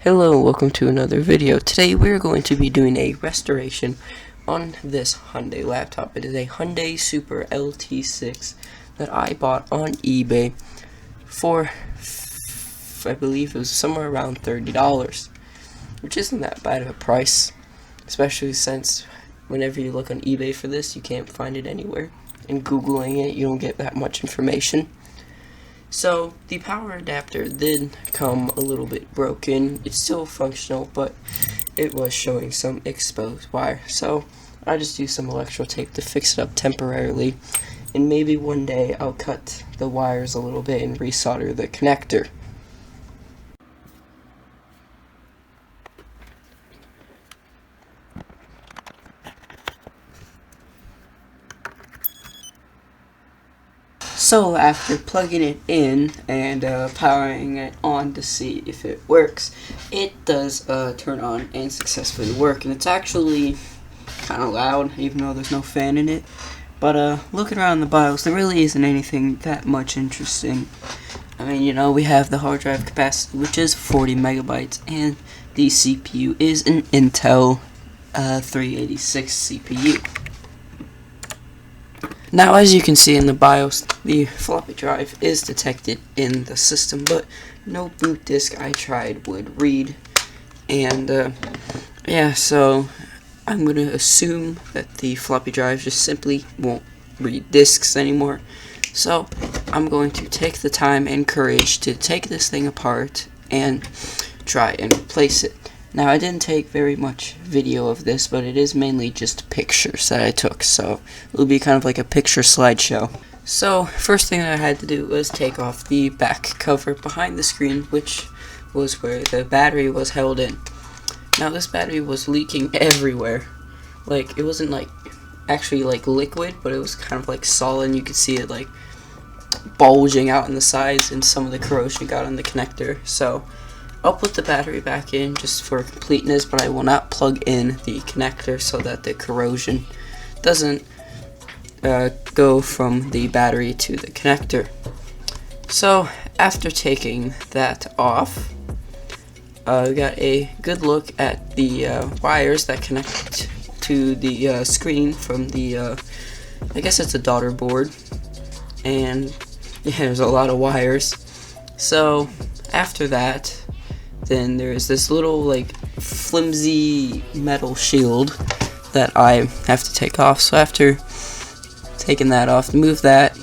Hello and welcome to another video. Today we're going to be doing a restoration on this Hyundai laptop. It is a Hyundai Super LT-6 that I bought on eBay for, I believe it was somewhere around $30, which isn't that bad of a price, especially since whenever you look on eBay for this, you can't find it anywhere. And Googling it, you don't get that much information. So, the power adapter did come a little bit broken. It's still functional, but it was showing some exposed wire. So, I just used some electrical tape to fix it up temporarily. And maybe one day I'll cut the wires a little bit and resolder the connector. So after plugging it in and powering it on to see if it works, it does turn on and successfully work. And it's actually kind of loud, even though there's no fan in it. But looking around the BIOS, there really isn't anything that much interesting. I mean, you know, we have the hard drive capacity, which is 40 megabytes, and the CPU is an Intel 386 CPU. Now, as you can see in the BIOS, the floppy drive is detected in the system, but no boot disk I tried would read. And, yeah, so I'm going to assume that the floppy drive just simply won't read disks anymore. So, I'm going to take the time and courage to take this thing apart and try and replace it. Now, I didn't take very much video of this, but it is mainly just pictures that I took, so it'll be kind of like a picture slideshow. So, first thing that I had to do was take off the back cover behind the screen, which was where the battery was held in. Now, this battery was leaking everywhere. Like, it wasn't like actually like liquid, but it was kind of like solid, and you could see it like bulging out in the sides, and some of the corrosion got on the connector. So I'll put the battery back in just for completeness, but I will not plug in the connector so that the corrosion doesn't go from the battery to the connector. So after taking that off, we got a good look at the wires that connect to the screen from the, I guess it's a daughter board, and yeah, there's a lot of wires. So after that, then there's this little like flimsy metal shield that I have to take off. So after taking that off, move that,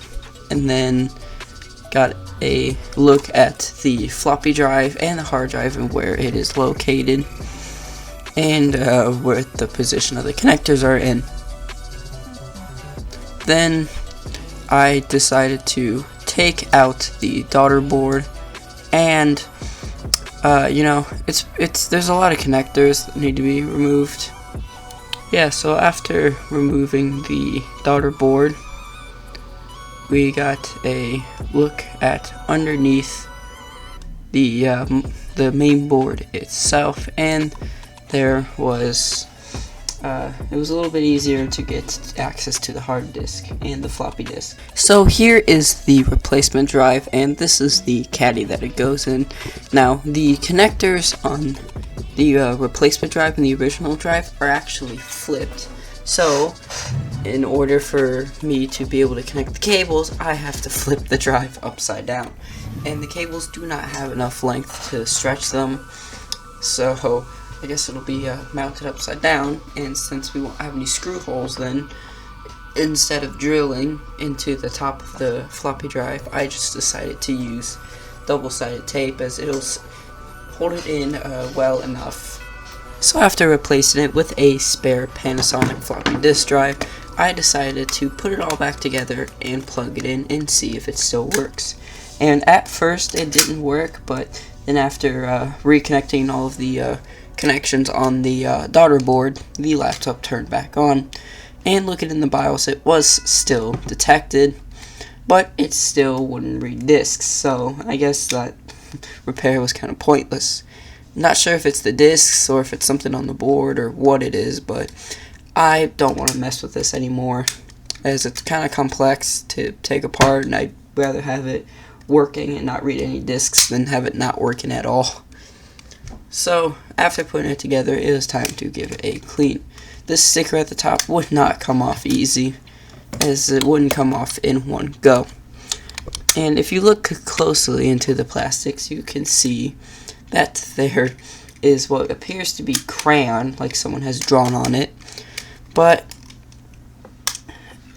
and then got a look at the floppy drive and the hard drive and where it is located, and where the position of the connectors are in. Then I decided to take out the daughter board, and you know, there's a lot of connectors that need to be removed. Yeah, so after removing the daughter board, we got a look at underneath the main board itself, and there was it was a little bit easier to get access to the hard disk and the floppy disk. So here is the replacement drive, and this is the caddy that it goes in. Now, the connectors on the replacement drive and the original drive are actually flipped. So, in order for me to be able to connect the cables, I have to flip the drive upside down. And the cables do not have enough length to stretch them, so I guess it'll be mounted upside down, and since we won't have any screw holes, then instead of drilling into the top of the floppy drive, I just decided to use double-sided tape, as it'll hold it in well enough. So after replacing it with a spare Panasonic floppy disk drive, I decided to put it all back together and plug it in and see if it still works. And at first it didn't work, but then after reconnecting all of the connections on the daughter board, the laptop turned back on, and looking in the BIOS, it was still detected, but it still wouldn't read disks, so I guess that repair was kind of pointless. Not sure if it's the disks or if it's something on the board or what it is, but I don't want to mess with this anymore, as it's kind of complex to take apart, and I'd rather have it working and not read any disks than have it not working at all. So after putting it together, it was time to give it a clean. This sticker at the top would not come off easy, as it wouldn't come off in one go. And if you look closely into the plastics, you can see that there is what appears to be crayon, like someone has drawn on it, but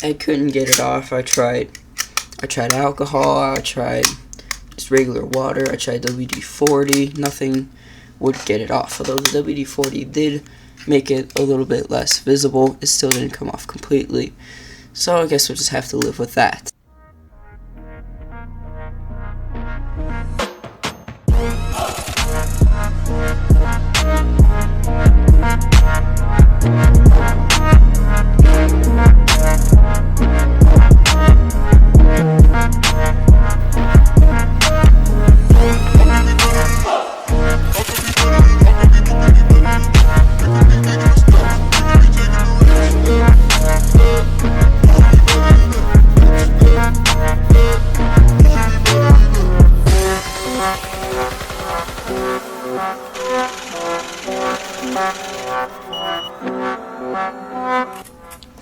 I couldn't get it off. I tried alcohol, I tried just regular water, I tried WD-40, nothing would get it off. Although the WD-40 did make it a little bit less visible, it still didn't come off completely. So I guess we'll just have to live with that.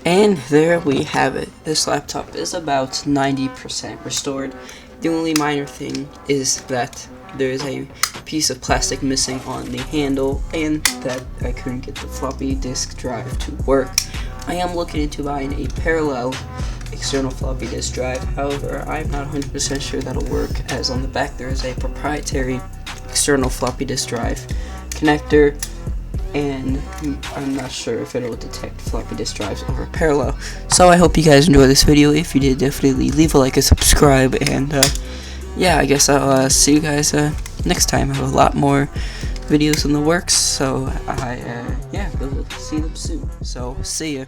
And there we have it. This laptop is about 90% restored. The only minor thing is that there is a piece of plastic missing on the handle, and that I couldn't get the floppy disk drive to work. I am looking into buying a parallel external floppy disk drive. However, I'm not 100% sure that'll work, as on the back there is a proprietary external floppy disk drive connector, and I'm not sure if it'll detect floppy disk drives over parallel. So I hope you guys enjoyed this video. If you did, definitely leave a like and subscribe, and yeah, I guess I'll see you guys next time. I have a lot more videos in the works, so yeah, we'll see them soon. So see ya.